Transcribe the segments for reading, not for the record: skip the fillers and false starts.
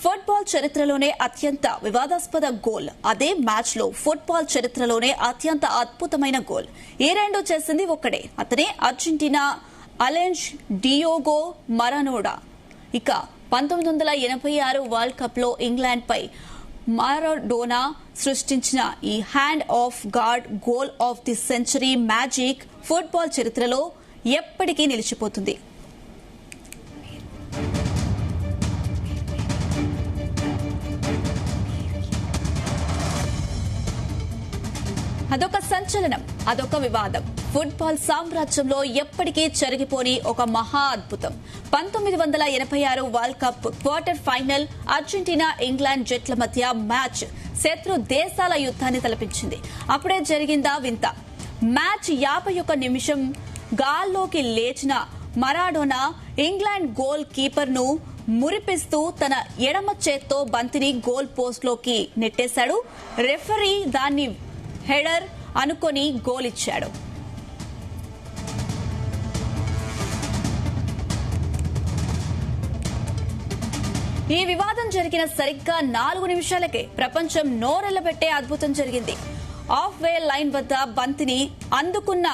Football చరిత్రలోనే అత్యంత వివాదాస్పద గోల్, అదే మ్యాచ్ లో ఫుట్బాల్ చరిత్రలోనే అత్యంత అద్భుతమైన గోల్. ఈ రెండు చేసింది ఒక్కడే, అతనే అర్జెంటీనా అలెన్స్ డియోగో మరాడోనా. ఇక 1986 వరల్డ్ కప్ లో ఇంగ్లాండ్ పై మారాడోనా సృష్టించిన ఈ hand of God goal of the century magic football చరిత్రలో ఎప్పటికీ నిలిచిపోతుంది. అదొక సంచలనం, అదొక వివాదం. ఫుట్బాల్ సామ్రాజ్యంలో ఎప్పటికీ చెరిగిపోని ఒక మహా అద్భుతం. 1986 world cup quarter final Argentina England జట్ల మధ్య మ్యాచ్ శత్రు దేశాల యుద్ధాన్ని తలపించింది. అప్పుడే జరిగిందా వింత. మ్యాచ్ 51 నిమిషం గాల్లోకి లేచిన మరాడోనా ఇంగ్లాండ్ గోల్ కీపర్ ను మురిపిస్తూ తన ఎడమ చేత్తో బంతిని గోల్ పోస్ట్ లోకి నెట్టేశాడు. రెఫరీ దాన్ని హెడర్ అనుకొని గోల్ ఇచ్చాడు. ఈ వివాదం జరిగిన సరిగ్గా 4 నిమిషాలకే ప్రపంచం నోరెళ్లబెట్టే అద్భుతం జరిగింది. ఆఫ్ వే లైన్ వద్ద బంతిని అందుకున్న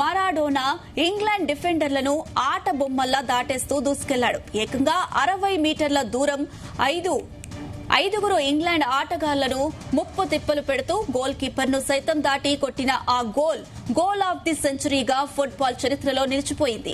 మరాడోనా ఇంగ్లాండ్ డిఫెండర్లను ఆట బొమ్మల్లా దాటేస్తూ దూసుకెళ్లాడు. ఏకంగా 60 మీటర్ల దూరం ఐదుగురు ఇంగ్లాండ్ ఆటగాళ్లను ముప్పు తిప్పలు పెడుతూ గోల్ కీపర్ ను సైతం దాటి కొట్టిన ఆ గోల్ ఆఫ్ ది సెంచరీగా ఫుట్బాల్ చరిత్రలో నిలిచిపోయింది.